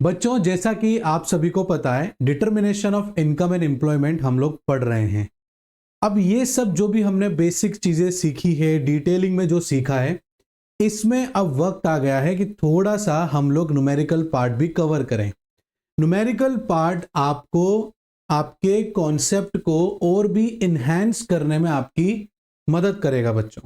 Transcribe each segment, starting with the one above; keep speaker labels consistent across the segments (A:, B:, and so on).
A: बच्चों, जैसा कि आप सभी को पता है, determination of income and employment हम लोग पढ़ रहे हैं। अब ये सब जो भी हमने बेसिक चीजें सीखी है, डिटेलिंग में जो सीखा है, इसमें अब वक्त आ गया है कि थोड़ा सा हम लोग न्यूमेरिकल पार्ट भी कवर करें। न्यूमेरिकल पार्ट आपको आपके कॉन्सेप्ट को और भी इन्हेंस करने में आपकी मदद करेगा बच्चों।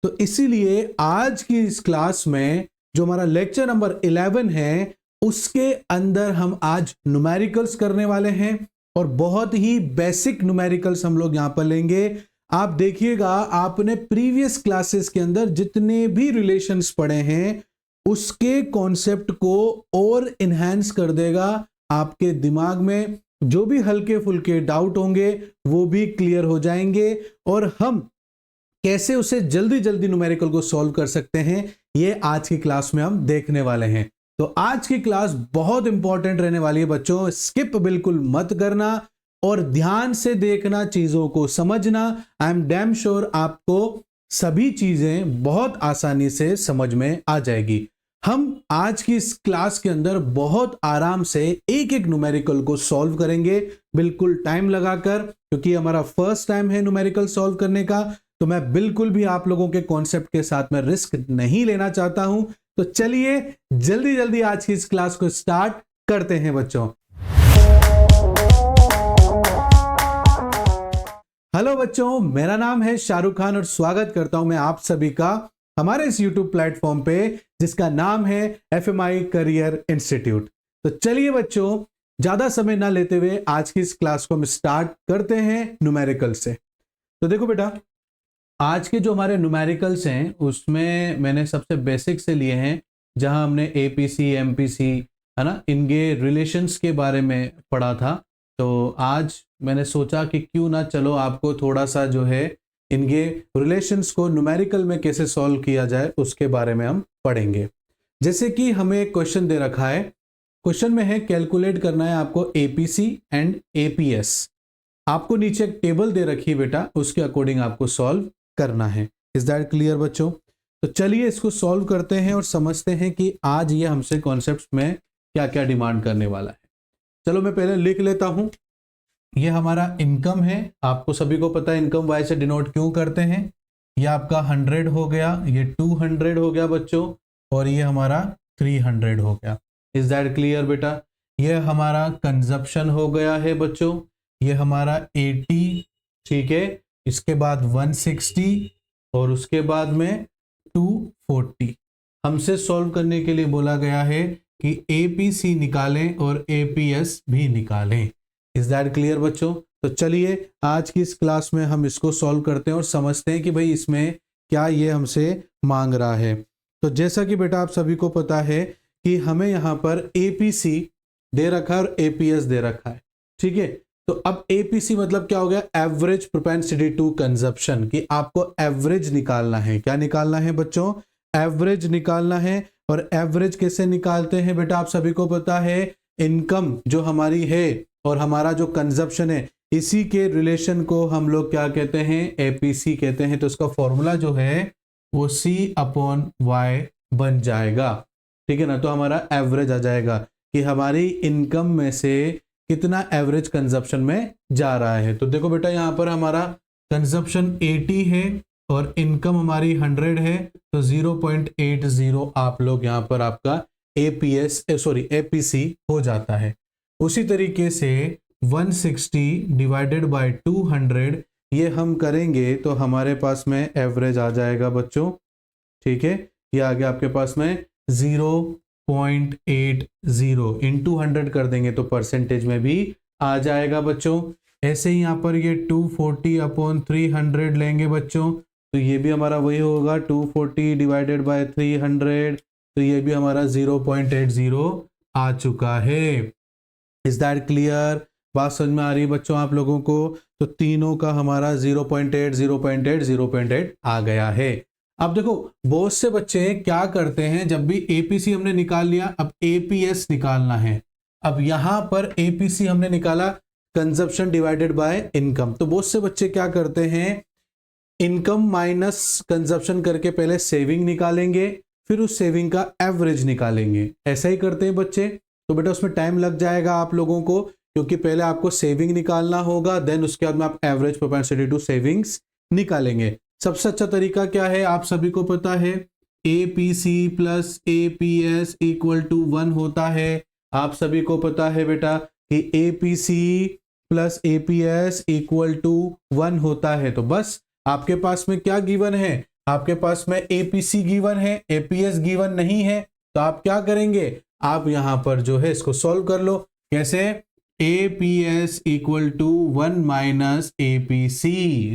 A: तो इसीलिए आज की इस क्लास में जो हमारा लेक्चर नंबर 11 है, उसके अंदर हम आज न्यूमेरिकल्स करने वाले हैं और बहुत ही बेसिक न्यूमेरिकल्स हम लोग यहां पर लेंगे। आप देखिएगा, आपने प्रीवियस क्लासेस के अंदर जितने भी रिलेशंस पढ़े हैं उसके कॉन्सेप्ट को और इन्हेंस कर देगा। आपके दिमाग में जो भी हल्के फुल्के डाउट होंगे वो भी क्लियर हो जाएंगे और हम कैसे उसे जल्दी जल्दी न्यूमेरिकल को सॉल्व कर सकते हैं, ये आज की क्लास में हम देखने वाले हैं। तो आज की क्लास बहुत इंपॉर्टेंट रहने वाली है बच्चों, स्किप बिल्कुल मत करना और ध्यान से देखना, चीजों को समझना। आई एम डैम श्योर आपको सभी चीजें बहुत आसानी से समझ में आ जाएगी। हम आज की इस क्लास के अंदर बहुत आराम से एक एक न्यूमेरिकल को सॉल्व करेंगे, बिल्कुल टाइम लगाकर, क्योंकि हमारा फर्स्ट टाइम है न्यूमेरिकल सॉल्व करने का। तो मैं बिल्कुल भी आप लोगों के कॉन्सेप्ट के साथ में रिस्क नहीं लेना चाहता हूं। तो चलिए जल्दी जल्दी आज की इस क्लास को स्टार्ट करते हैं बच्चों। हेलो बच्चों, मेरा नाम है शाहरुख खान और स्वागत करता हूं मैं आप सभी का हमारे इस YouTube प्लेटफॉर्म पे जिसका नाम है FMI करियर इंस्टीट्यूट। तो चलिए बच्चों, ज्यादा समय ना लेते हुए आज की इस क्लास को हम स्टार्ट करते हैं न्यूमेरिकल से। तो देखो बेटा, आज के जो हमारे न्यूमेरिकल्स हैं उसमें मैंने सबसे बेसिक से लिए हैं, जहां हमने APC MPC है ना, इनके रिलेशंस के बारे में पढ़ा था। तो आज मैंने सोचा कि क्यों ना चलो आपको थोड़ा सा जो है इनके रिलेशंस को न्यूमेरिकल में कैसे सॉल्व किया जाए उसके बारे में हम पढ़ेंगे। जैसे कि हमें एक क्वेश्चन दे रखा है, क्वेश्चन में है कैलकुलेट करना है आपको APC एंड APS। आपको नीचे एक टेबल दे रखी है बेटा, उसके अकॉर्डिंग आपको सॉल्व करना है। इज दैट क्लियर बच्चों? तो चलिए इसको सॉल्व करते हैं और समझते हैं कि आज ये हमसे कॉन्सेप्ट्स में क्या क्या डिमांड करने वाला है। चलो मैं पहले लिख लेता हूं। ये हमारा इनकम है, आपको सभी को पता है इनकम वाई से डिनोट क्यों करते हैं। ये आपका 100 हो गया, ये 200 हो गया बच्चों, और ये हमारा 300 हो गया। इज दैट क्लियर बेटा? ये हमारा कंजप्शन हो गया है बच्चों, ये हमारा 80, ठीक है, इसके बाद 160 और उसके बाद में 240। हमसे सॉल्व करने के लिए बोला गया है कि APC निकालें और APS भी निकालें। इज दैट क्लियर बच्चों? तो चलिए आज की इस क्लास में हम इसको सॉल्व करते हैं और समझते हैं कि भाई इसमें क्या ये हमसे मांग रहा है। तो जैसा कि बेटा आप सभी को पता है कि हमें यहाँ पर APC दे रखा है और APS दे रखा है, ठीक है। तो अब APC मतलब क्या हो गया? एवरेज प्रोपेंसिटी टू कंजप्शन, कि आपको एवरेज निकालना है। क्या निकालना है बच्चों? एवरेज निकालना है। और एवरेज कैसे निकालते हैं बेटा? आप सभी को पता है, इनकम जो हमारी है और हमारा जो कंजप्शन है, इसी के रिलेशन को हम लोग क्या कहते हैं? APC कहते हैं। तो इसका फॉर्मूला जो है वो C/Y बन जाएगा, ठीक है ना। तो हमारा एवरेज आ जाएगा कि हमारी इनकम में से कितना एवरेज कंजप्शन में जा रहा है। तो देखो बेटा, यहाँ पर हमारा कंजप्शन 80 है और इनकम हमारी 100 है, तो 0.80 आप लोग यहाँ पर आपका APC हो जाता है। उसी तरीके से 160 डिवाइडेड बाय 200 ये हम करेंगे तो हमारे पास में एवरेज आ जाएगा बच्चों, ठीक है। ये आ गया आपके पास में 0.80 इंटू 100 कर देंगे तो परसेंटेज में भी आ जाएगा बच्चों। ऐसे ही यहाँ पर ये 240/300 लेंगे बच्चों, तो ये भी हमारा वही होगा, 240 डिवाइडेड बाय 300, तो ये भी हमारा 0.80 आ चुका है। Is that clear? बात समझ में आ रही है बच्चों आप लोगों को? तो तीनों का हमारा 0.8 0.8 0.8 आ गया है। अब देखो, बहुत से बच्चे क्या करते हैं, जब भी APC हमने निकाल लिया, अब APS निकालना है। अब यहां पर APC हमने निकाला, कंजप्शन डिवाइडेड बाय इनकम। तो बहुत से बच्चे क्या करते हैं, इनकम माइनस कंजप्शन करके पहले सेविंग निकालेंगे, फिर उस सेविंग का एवरेज निकालेंगे। ऐसा ही करते हैं बच्चे। तो बेटा उसमें टाइम लग जाएगा आप लोगों को, क्योंकि पहले आपको सेविंग निकालना होगा, देन उसके बाद में आप एवरेज प्रोपेंसिटी टू सेविंग्स निकालेंगे। सबसे अच्छा तरीका क्या है, आप सभी को पता है, APC plus APS equal to 1 होता है। आप सभी को पता है बेटा कि APC plus APS equal to 1 होता है। तो बस आपके पास में क्या गिवन है, आपके पास में APC गिवन है, APS गिवन नहीं है। तो आप क्या करेंगे, आप यहां पर जो है इसको सॉल्व कर लो। कैसे, APS equal to 1 minus APC,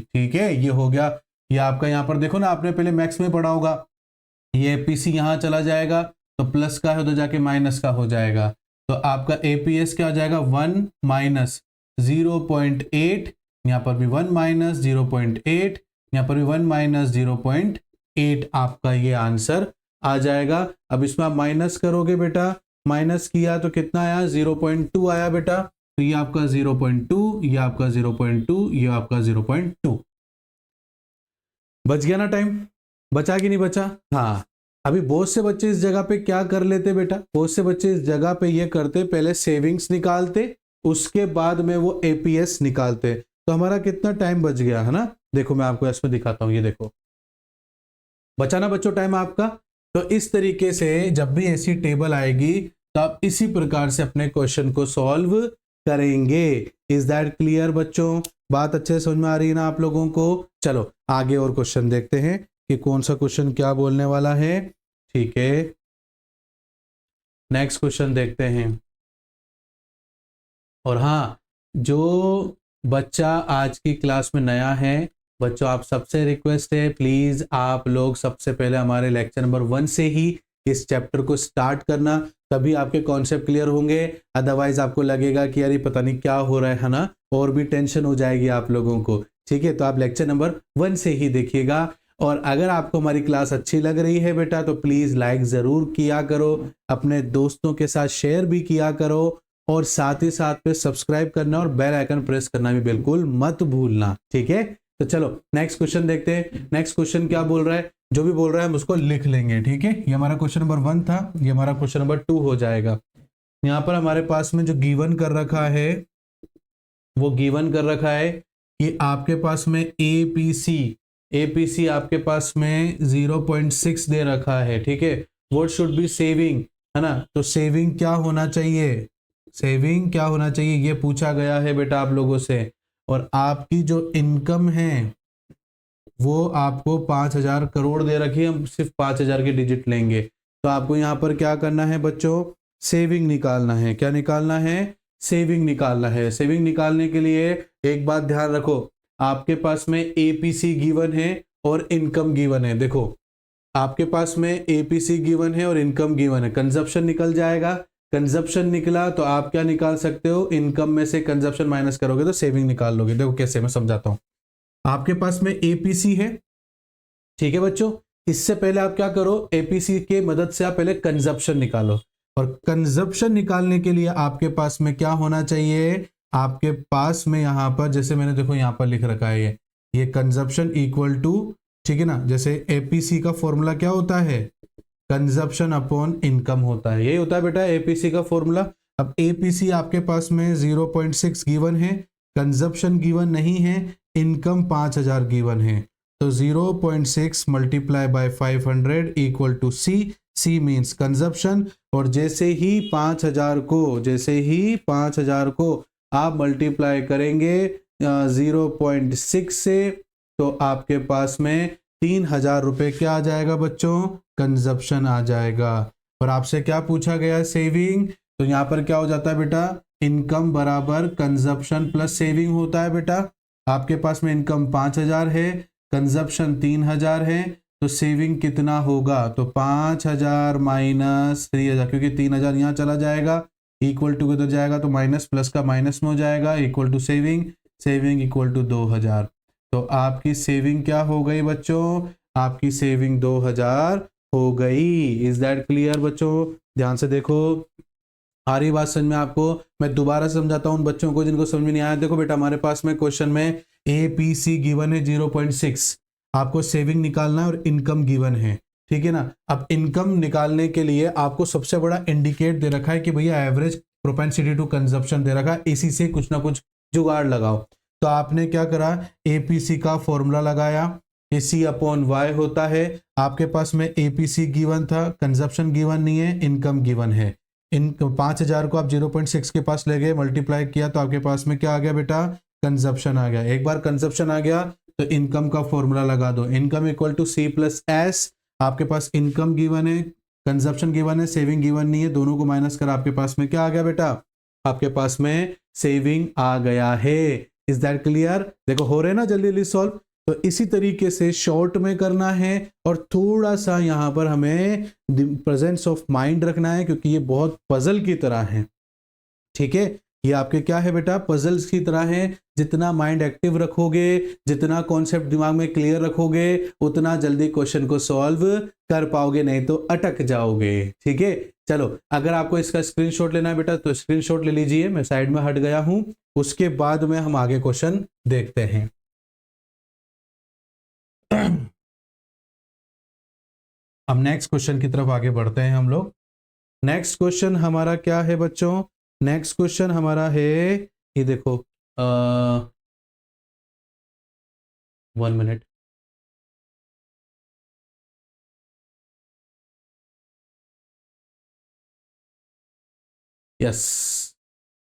A: ठीक है, ये हो गया। ये आपका यहां पर देखो ना, आपने पहले मैथ्स में पढ़ा होगा, ये APC यहां चला जाएगा तो प्लस का है तो जाके माइनस का हो जाएगा। तो आपका APS क्या हो जाएगा, 1 माइनस 0.8, यहां पर भी 1 माइनस 0.8, यहां पर भी 1 माइनस 0.8, आपका ये आंसर आ जाएगा। अब इसमें आप माइनस करोगे बेटा, माइनस किया तो कितना आया, 0.2 आया बेटा। तो ये आपका 0.2, ये आपका 0.2, ये आपका 0.2। बच गया ना टाइम, बचा कि नहीं बचा? हाँ, अभी बहुत से बच्चे इस जगह पे क्या कर लेते बेटा, बहुत से बच्चे इस जगह पे ये करते, पहले सेविंग्स निकालते, उसके बाद में वो APS निकालते। तो हमारा कितना टाइम बच गया है ना, देखो मैं आपको इसमें दिखाता हूं, ये देखो बचा ना बच्चों टाइम आपका। तो इस तरीके से जब भी ऐसी टेबल आएगी तो आप इसी प्रकार से अपने क्वेश्चन को सॉल्व करेंगे। इज दैट क्लियर बच्चों? बात अच्छे से समझ में आ रही है ना आप लोगों को? चलो आगे और क्वेश्चन देखते हैं कि कौन सा क्वेश्चन क्या बोलने वाला है। ठीक है, नेक्स्ट क्वेश्चन देखते हैं। और हाँ, जो बच्चा आज की क्लास में नया है, बच्चों आप सबसे रिक्वेस्ट है, प्लीज आप लोग सबसे पहले हमारे लेक्चर नंबर 1 से ही इस चैप्टर को स्टार्ट करना, तभी आपके कॉन्सेप्ट क्लियर होंगे। अदरवाइज आपको लगेगा कि यार ये पता नहीं क्या हो रहा है ना, और भी टेंशन हो जाएगी आप लोगों को। ठीक है, तो आप लेक्चर नंबर 1 से ही देखिएगा। और अगर आपको हमारी क्लास अच्छी लग रही है बेटा, तो प्लीज लाइक जरूर किया करो, अपने दोस्तों के साथ शेयर भी किया करो, और साथ ही साथ पे सब्सक्राइब करना और बेल आइकन प्रेस करना भी बिल्कुल मत भूलना। ठीक है, तो चलो नेक्स्ट क्वेश्चन देखते हैं। नेक्स्ट क्वेश्चन क्या बोल रहा है, जो भी बोल रहा है हम उसको लिख लेंगे। ठीक है, ये हमारा क्वेश्चन नंबर 1 था, ये हमारा क्वेश्चन नंबर 2 हो जाएगा। यहाँ पर हमारे पास में जो गिवन कर रखा है, वो गिवन कर रखा है कि आपके पास में APC आपके पास में 0.6 दे रखा है। ठीक है, व्हाट शुड बी सेविंग, है ना? तो सेविंग क्या होना चाहिए, सेविंग क्या होना चाहिए, ये पूछा गया है बेटा आप लोगों से। और आपकी जो इनकम है वो आपको 5,000 करोड़ दे रखी है, हम सिर्फ 5,000 के डिजिट लेंगे। तो आपको यहाँ पर क्या करना है बच्चों, सेविंग निकालना है। क्या निकालना है, सेविंग निकालना है। सेविंग निकालने के लिए एक बात ध्यान रखो, आपके पास में APC गिवन है और इनकम गिवन है। देखो आपके पास में APC गिवन है और इनकम गिवन है, कंजप्शन निकल जाएगा। कंजप्शन निकला तो आप क्या निकाल सकते हो, इनकम में से कंजप्शन माइनस करोगे तो सेविंग निकाल लोगे। देखो कैसे, मैं समझाता हूं। आपके पास में APC है, ठीक है बच्चों, इससे पहले आप क्या करो, APC के मदद से आप पहले कंजप्शन निकालो। और कंजप्शन निकालने के लिए आपके पास में क्या होना चाहिए, आपके पास में यहां पर, जैसे मैंने देखो यहां पर लिख रखा है, ये कंजप्शन इक्वल टू, ठीक है ना, जैसे APC का फॉर्मूला क्या होता है, कंजप्शन अपॉन इनकम होता है, यही होता है बेटा APC का फॉर्मूला। अब APC आपके पास में 0.6 गिवन है, कंजप्शन गिवन नहीं है, इनकम 5,000 गिवन है। तो 0.6 multiply by 500 equal to C means consumption. और जैसे ही 5,000 को आप मल्टीप्लाई करेंगे 0.6 से, तो आपके पास में 3,000 रुपए क्या आ जाएगा बच्चों, कंजप्शन आ जाएगा। और आपसे क्या पूछा गया, सेविंग। तो यहाँ पर क्या हो जाता है बेटा, इनकम बराबर कंजप्शन प्लस सेविंग होता है बेटा। आपके पास में इनकम 5,000 है, कंजप्शन 3,000 है, तो सेविंग कितना होगा, तो 5,000 माइनस 3,000, क्योंकि 3,000 यहाँ चला जाएगा, इक्वल टू किधर जाएगा, तो माइनस प्लस का माइनस में हो जाएगा, equal to saving equal to 2,000। तो आपकी सेविंग क्या हो गई बच्चों, आपकी सेविंग 2,000 हो गई। इज दैट क्लियर बच्चों? ध्यान से देखो, आ रही बात समझ में आपको? मैं दोबारा समझाता हूं उन बच्चों को जिनको समझ में नहीं आया। देखो बेटा, हमारे पास में क्वेश्चन में APC गिवन है 0.6, आपको सेविंग निकालना है और इनकम गिवन है। ठीक है ना। अब इनकम निकालने के लिए आपको सबसे बड़ा इंडिकेट दे रखा है कि भैया एवरेज प्रोपेंसिटी टू कंजप्शन दे रखा है, इसी से कुछ ना कुछ जुगाड़ लगाओ। तो आपने क्या करा, एपीसी का फॉर्मूला लगाया, सी अपॉन वाई होता है। आपके पास में एपीसी गिवन था, कंजप्शन गिवन नहीं है, इनकम गिवन है। इन 5000 को आप 0.6 के पास ले गए, मल्टीप्लाई किया तो आपके पास में क्या आ गया बेटा, कंजप्शन आ गया। एक बार कंजप्शन आ गया तो इनकम का फॉर्मूला लगा दो, income equal to C plus S. आपके पास इनकम गिवन है, कंजप्शन गिवन है, सेविंग गिवन नहीं है, दोनों को माइनस कर आपके पास में क्या आ गया बेटा, आपके पास में सेविंग आ गया है। Is that clear? देखो हो रहे ना जल्दी जल्दी सॉल्व। तो इसी तरीके से शॉर्ट में करना है और थोड़ा सा यहां पर हमें प्रेजेंस ऑफ माइंड रखना है, क्योंकि ये बहुत पजल की तरह है। ठीक है, ये आपके क्या है बेटा, पजल्स की तरह है। जितना माइंड एक्टिव रखोगे, जितना कॉन्सेप्ट दिमाग में क्लियर रखोगे, उतना जल्दी क्वेश्चन को सॉल्व कर पाओगे, नहीं तो अटक जाओगे। ठीक है, चलो अगर आपको इसका स्क्रीनशॉट लेना है बेटा तो स्क्रीनशॉट ले लीजिए, मैं साइड में हट गया हूं। उसके बाद में हम आगे क्वेश्चन देखते हैं। अब नेक्स्ट क्वेश्चन की तरफ आगे बढ़ते हैं हम लोग। नेक्स्ट क्वेश्चन हमारा क्या है बच्चों, नेक्स्ट क्वेश्चन हमारा है, ये देखो 1 मिनट। यस,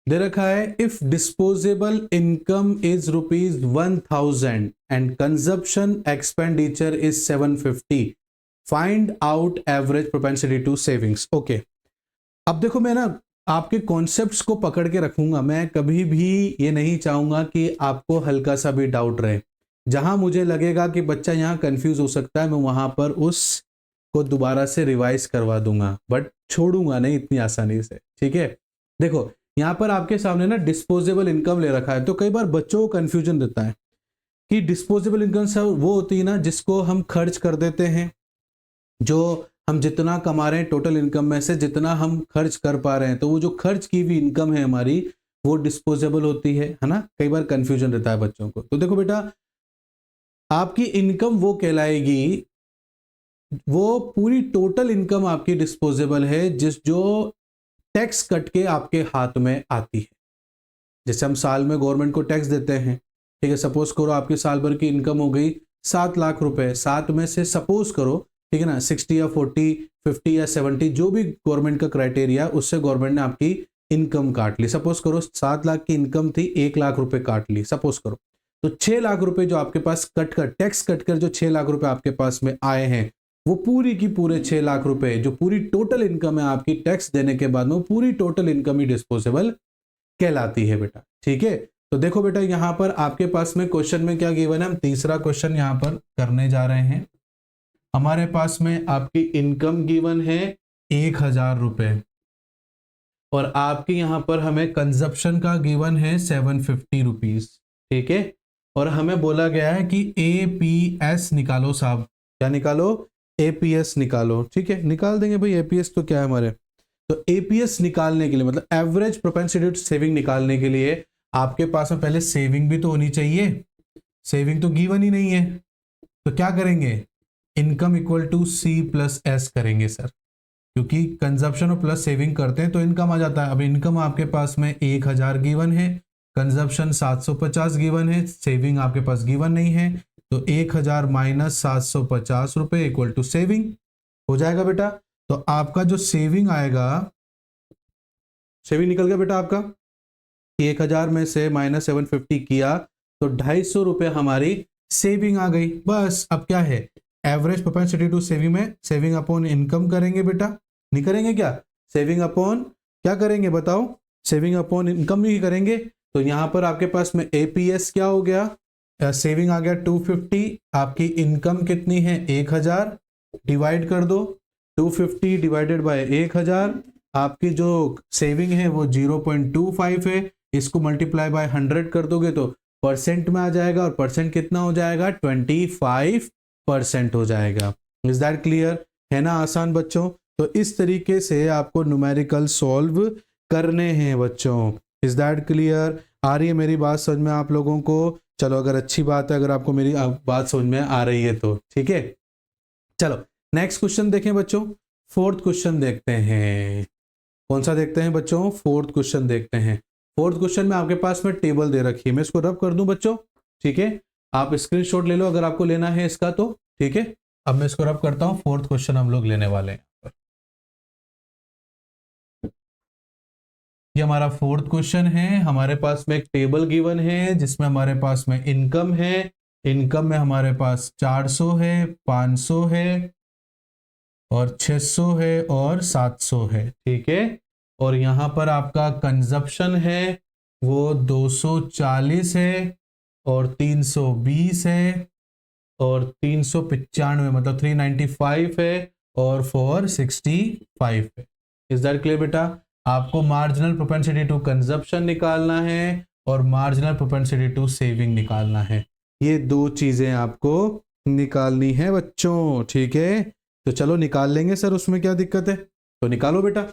A: दे रखा है if disposable income is ₹1000 and consumption expenditure is 750, find out average propensity to savings. Okay, अब देखो मैं ना आपके कॉन्सेप्ट्स को पकड़ के रखूंगा, मैं कभी भी ये नहीं चाहूंगा कि आपको हल्का सा भी डाउट रहे। जहां मुझे लगेगा कि बच्चा यहाँ कंफ्यूज हो सकता है, मैं वहां पर उसको दोबारा से रिवाइज करवा दूंगा, बट छोड़ूंगा नहीं इतनी आसानी से। ठीक है, देखो यहाँ पर आपके सामने ना डिस्पोजेबल इनकम ले रखा है, तो कई बार बच्चों को कंफ्यूजन देता है कि डिस्पोजेबल इनकम सब वो होती है ना जिसको हम खर्च कर देते हैं, जो हम जितना कमा रहे हैं टोटल इनकम में से जितना हम खर्च कर पा रहे हैं, तो वो जो खर्च की हुई इनकम है हमारी वो डिस्पोजेबल होती है ना। कई बार कंफ्यूजन रहता है बच्चों को। तो देखो बेटा, आपकी इनकम वो कहलाएगी, वो पूरी टोटल इनकम आपकी डिस्पोजेबल है जो टैक्स कट के आपके हाथ में आती है। जैसे हम साल में गवर्नमेंट को टैक्स देते हैं, ठीक है, सपोज करो आपकी साल भर की इनकम हो गई 7 लाख रुपए, 7 में से सपोज करो, ठीक है ना, 60 या 40, 50 या 70 जो भी गवर्नमेंट का क्राइटेरिया, उससे गवर्नमेंट ने आपकी इनकम काट ली। सपोज करो 7 लाख की इनकम थी, 1 लाख रुपए काट ली सपोज करो, तो 6 लाख रुपए जो आपके पास कट कर, टैक्स कट कर जो 6 लाख रुपए आपके पास में आए हैं, वो पूरी की पूरे 6 लाख रुपए जो पूरी टोटल इनकम है आपकी, टैक्स देने के बाद में वो पूरी टोटल इनकम ही डिस्पोजेबल कहलाती है बेटा। ठीक है, तो देखो बेटा यहां पर आपके पास में क्वेश्चन में क्या गिवन है, हम तीसरा क्वेश्चन यहां पर करने जा रहे हैं। हमारे पास में आपकी इनकम गिवन है 1000 रुपए और आपकी यहां पर हमें कंजप्शन का गिवन है 750 रुपीज। ठीक है, और हमें बोला गया है कि एपीएस निकालो साहब। क्या निकालो? एपीएस निकालो। ठीक है, निकाल देंगे भाई, एपीएस तो क्या है हमारे। तो एपीएस निकालने के लिए मतलब एवरेज प्रोपेंसिटी टू सेविंग निकालने के लिए आपके पास में पहले सेविंग भी तो होनी चाहिए, सेविंग तो गिवन ही नहीं है। तो क्या करेंगे, income equal to C plus S करेंगे सर, क्योंकि कंजप्शन और प्लस सेविंग करते हैं तो इनकम आ जाता है। अब इनकम आपके पास में 1000 गिवन है, कंजप्शन 750 गिवन है, सेविंग आपके पास गिवन नहीं है, तो 1000 माइनस 750 रुपए इक्वल टू सेविंग हो जाएगा बेटा। तो आपका जो सेविंग आएगा, सेविंग निकल गया बेटा आपका, 1000 में से माइनस 750 किया तो 250 रुपए हमारी सेविंग आ गई। बस अब क्या है, एवरेज प्रोपेंसिटी टू सेविंग में सेविंग अपॉन इनकम करेंगे बेटा, नहीं करेंगे क्या, सेविंग अपॉन क्या करेंगे बताओ, सेविंग अपॉन इनकम ही करेंगे। तो यहां पर आपके पास में एपीएस क्या हो गया, सेविंग आ गया 250, आपकी इनकम कितनी है 1000, डिवाइड कर दो 250 डिवाइडेड बाय 1000, आपकी जो सेविंग है वो 0.25 है, इसको मल्टीप्लाई बाय 100 कर दोगे तो परसेंट में आ जाएगा, और परसेंट कितना हो जाएगा 25% हो जाएगा। Is that clear? है ना आसान बच्चों? तो इस तरीके से आपको न्यूमेरिकल सॉल्व करने हैं बच्चों। Is that clear? आ रही है मेरी बात समझ में आप लोगों को? चलो अगर अच्छी बात है, अगर आपको मेरी बात समझ में आ रही है तो ठीक है। चलो नेक्स्ट क्वेश्चन देखें बच्चों, फोर्थ क्वेश्चन देखते हैं। कौन सा देखते हैं बच्चों? फोर्थ क्वेश्चन देखते हैं। फोर्थ क्वेश्चन में आपके पास में टेबल दे रखी है, मैं इसको रब कर दूं बच्चों, ठीक है? आप स्क्रीनशॉट ले लो अगर आपको लेना है इसका तो, ठीक है? अब मैं इसको रब करता हूं। फोर्थ क्वेश्चन हम लोग लेने वाले हैं। ये हमारा फोर्थ क्वेश्चन है। हमारे पास में एक टेबल गिवन है जिसमें हमारे पास में इनकम है। इनकम में हमारे पास 400 है, 500 है और 600 है और 700 है, ठीक है? और यहाँ पर आपका कंजप्शन है वो 240 है और 320 है और 395 मतलब 395 है और 465 है। इज दैट क्लियर बेटा? आपको मार्जिनल प्रोपेंसिटी टू कंजप्शन निकालना है और मार्जिनल प्रोपेंसिटी टू सेविंग निकालना है। ये दो चीजें आपको निकालनी है बच्चों, ठीक है? तो चलो निकाल लेंगे सर, उसमें क्या दिक्कत है? तो निकालो बेटा।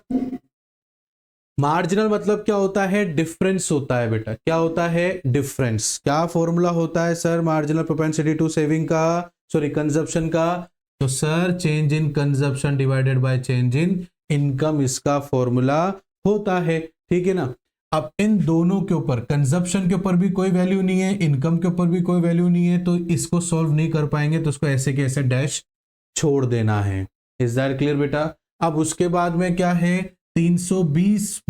A: मार्जिनल मतलब क्या होता है? डिफरेंस होता है बेटा। क्या होता है? डिफरेंस। क्या फॉर्मूला होता है sir marginal propensity to saving का, सॉरी कंजप्शन का? तो sir change in consumption divided by change in income, इसका फॉर्मूला होता है, ठीक है ना? अब इन दोनों के ऊपर, कंजप्शन के ऊपर भी कोई वैल्यू नहीं है, इनकम के ऊपर भी कोई वैल्यू नहीं है, तो इसको सॉल्व नहीं कर पाएंगे, तो उसको ऐसे के ऐसे डैश छोड़ देना है। इज दैट क्लियर बेटा? अब उसके बाद में क्या है? 320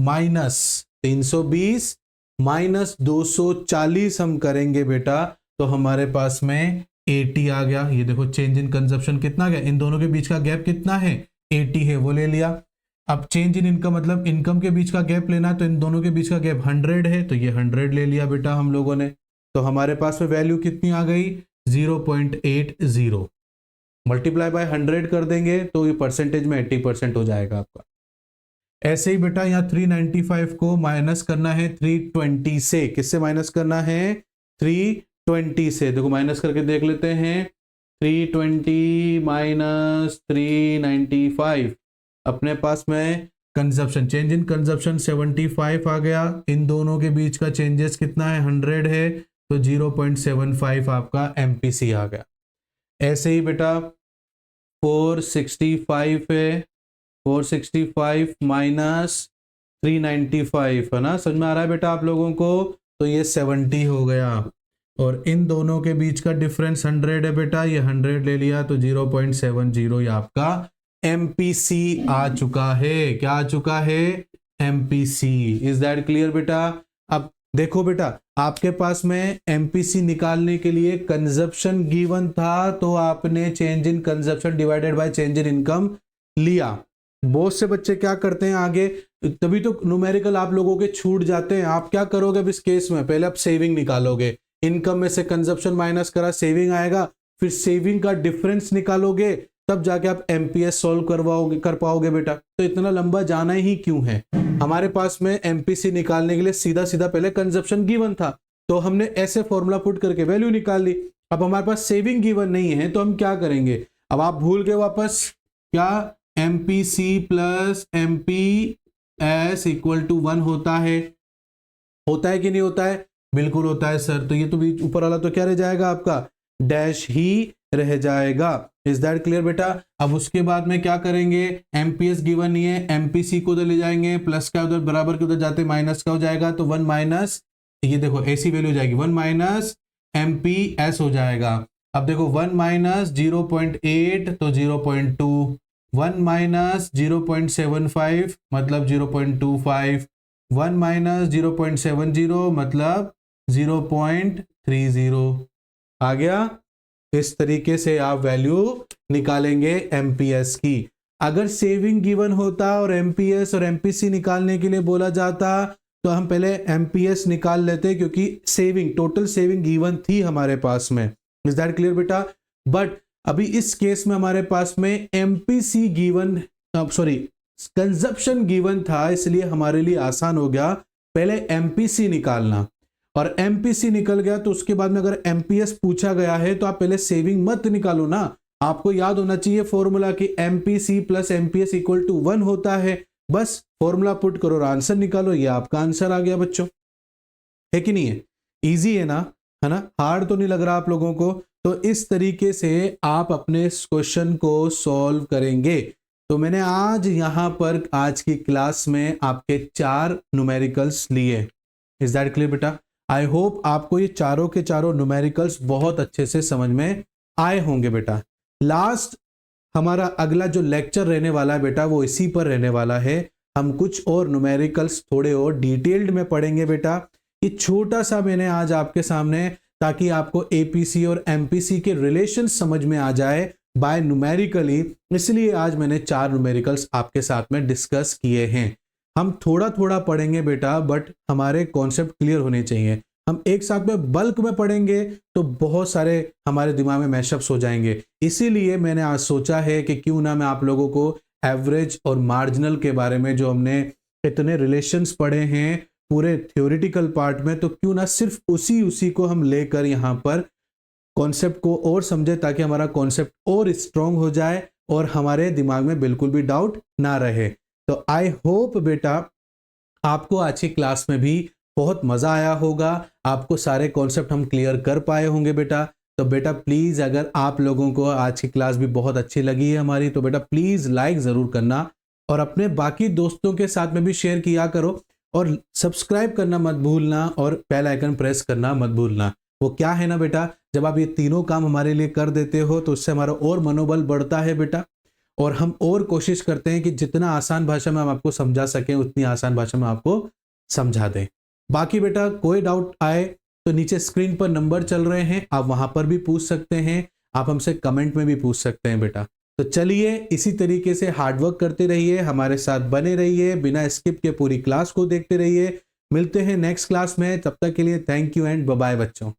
A: माइनस 240 हम करेंगे बेटा, तो हमारे पास में 80 आ गया। ये देखो चेंज इन कंजप्शन कितना गया, इन दोनों के बीच का गैप कितना है? 80 है, वो ले लिया। अब चेंज इन इनकम मतलब इनकम के बीच का गैप लेना है, तो इन दोनों के बीच का गैप 100 है, तो ये 100 ले लिया बेटा हम लोगों ने। तो हमारे पास में वैल्यू कितनी आ गई? 0.80। मल्टीप्लाई बाय 100 कर देंगे तो ये परसेंटेज में 80% हो जाएगा आपका। ऐसे ही बेटा यहाँ 395 को माइनस करना है 320 से। किससे माइनस करना है? 320 से। देखो माइनस करके देख लेते हैं। 320 माइनस 395, अपने पास में कंजप्शन, चेंज इन कंजप्शन 75 आ गया। इन दोनों के बीच का चेंजेस कितना है? 100 है, तो 0.75 आपका एमपीसी आ गया। ऐसे ही बेटा 465 है, 465 माइनस 395 है ना, समझ में आ रहा है बेटा आप लोगों को? तो ये 70 हो गया। और इन दोनों के बीच का डिफरेंस 100 है बेटा, ये 100 ले लिया, तो 0.70 ये आपका एमपीसी आ चुका है। क्या आ चुका है? एमपीसी। इज दैट क्लियर बेटा? अब देखो बेटा, आपके पास में एमपीसी निकालने के लिए कंजप्शन गिवन था, तो आपने change in consumption divided by change in income लिया। बहुत से बच्चे क्या करते हैं आगे, तभी तो न्यूमेरिकल आप लोगों के छूट जाते हैं। आप क्या करोगे अब इस केस में? पहले आप सेविंग निकालोगे, इनकम में से कंजप्शन माइनस करा, सेविंग आएगा, फिर सेविंग का डिफरेंस निकालोगे, तब जाके आप एमपीएस सॉल्व कर पाओगे बेटा। तो इतना लंबा जाना ही क्यों है? हमारे पास में एमपीसी निकालने के लिए सीधा सीधा पहले कंजप्शन गिवन था, तो हमने ऐसे फॉर्मूला पुट करके वैल्यू निकाल ली। अब हमारे पास सेविंग गिवन नहीं है, तो हम क्या करेंगे? अब आप भूल गए वापस, क्या MPC plus MPS equal to 1 होता है? होता है कि नहीं होता है? बिल्कुल होता है सर। तो ये तो बीच ऊपर वाला तो क्या रह जाएगा आपका? डैश ही रह जाएगा। इज दैट क्लियर बेटा? अब उसके बाद में क्या करेंगे? एमपीएस गिवन नहीं है, एमपीसी को उधर ले जाएंगे, प्लस का उधर बराबर के उधर जाते माइनस का हो जाएगा, तो 1 माइनस, ये देखो ऐसी वैल्यू हो जाएगी, 1 माइनस एमपीएस हो जाएगा। अब देखो 1 माइनस 0.8 तो 0.2, 1 माइनस 0.75 मतलब 0.25, 1 माइनस 0.70 मतलब 0.30 आ गया। इस तरीके से आप वैल्यू निकालेंगे एमपीएस की। अगर सेविंग गिवन होता और एमपीएस और एमपीसी निकालने के लिए बोला जाता, तो हम पहले एमपीएस निकाल लेते, क्योंकि सेविंग, टोटल सेविंग गिवन थी हमारे पास में। इज दैट क्लियर बेटा? बट अभी इस केस में हमारे पास में MPC given, sorry consumption given था, इसलिए हमारे लिए आसान हो गया पहले एमपीसी निकालना। और एमपीसी निकल गया तो उसके बाद में अगर एमपीएस पूछा गया है तो आप पहले सेविंग मत निकालो ना। आपको याद होना चाहिए फॉर्मूला कि MPC plus MPS equal to 1 होता है। बस फॉर्मूला पुट करो और आंसर निकालो, ये आपका आंसर आ गया बच्चों। है कि नहीं है? इजी है ना, है ना? हार्ड तो नहीं लग रहा आप लोगों को? तो इस तरीके से आप अपने इस क्वेश्चन को सॉल्व करेंगे। तो मैंने आज यहाँ पर आज की क्लास में आपके 4 न्यूमेरिकल्स लिए। इज दैट क्लियर बेटा? आई होप आपको ये चारों के चारों न्यूमेरिकल्स बहुत अच्छे से समझ में आए होंगे बेटा। लास्ट हमारा अगला जो लेक्चर रहने वाला है बेटा वो इसी पर रहने वाला है। हम कुछ और न्यूमेरिकल्स थोड़े और डिटेल्ड में पढ़ेंगे बेटा। ये छोटा सा मैंने आज आपके सामने, ताकि आपको एपीसी और एमपीसी के रिलेशन समझ में आ जाए बाय न्यूमेरिकली, इसलिए आज मैंने 4 न्यूमेरिकल्स आपके साथ में डिस्कस किए हैं। हम थोड़ा थोड़ा पढ़ेंगे बेटा, बट हमारे कॉन्सेप्ट क्लियर होने चाहिए। हम एक साथ में बल्क में पढ़ेंगे तो बहुत सारे हमारे दिमाग में मैशअप्स हो जाएंगे। इसीलिए मैंने आज सोचा है कि क्यों ना मैं आप लोगों को एवरेज और मार्जिनल के बारे में, जो हमने इतने रिलेशंस पढ़े हैं पूरे थ्योरेटिकल पार्ट में, तो क्यों ना सिर्फ उसी को हम लेकर यहाँ पर कॉन्सेप्ट को और समझे, ताकि हमारा कॉन्सेप्ट और स्ट्रॉन्ग हो जाए और हमारे दिमाग में बिल्कुल भी डाउट ना रहे। तो आई होप बेटा आपको आज की क्लास में भी बहुत मज़ा आया होगा, आपको सारे कॉन्सेप्ट हम क्लियर कर पाए होंगे बेटा। तो बेटा प्लीज़, अगर आप लोगों को आज की क्लास भी बहुत अच्छी लगी है हमारी, तो बेटा प्लीज़ लाइक ज़रूर करना और अपने बाकी दोस्तों के साथ में भी शेयर किया करो, और सब्सक्राइब करना मत भूलना और बेल आइकन प्रेस करना मत भूलना। वो क्या है ना बेटा, जब आप ये तीनों काम हमारे लिए कर देते हो तो उससे हमारा और मनोबल बढ़ता है बेटा, और हम और कोशिश करते हैं कि जितना आसान भाषा में हम आपको समझा सकें उतनी आसान भाषा में आपको समझा दें। बाकी बेटा कोई डाउट आए तो नीचे स्क्रीन पर नंबर चल रहे हैं, आप वहां पर भी पूछ सकते हैं, आप हमसे कमेंट में भी पूछ सकते हैं बेटा। तो चलिए इसी तरीके से हार्डवर्क करते रहिए, हमारे साथ बने रहिए, बिना स्किप के पूरी क्लास को देखते रहिए। मिलते हैं नेक्स्ट क्लास में, तब तक के लिए thank you and bye bye बच्चों।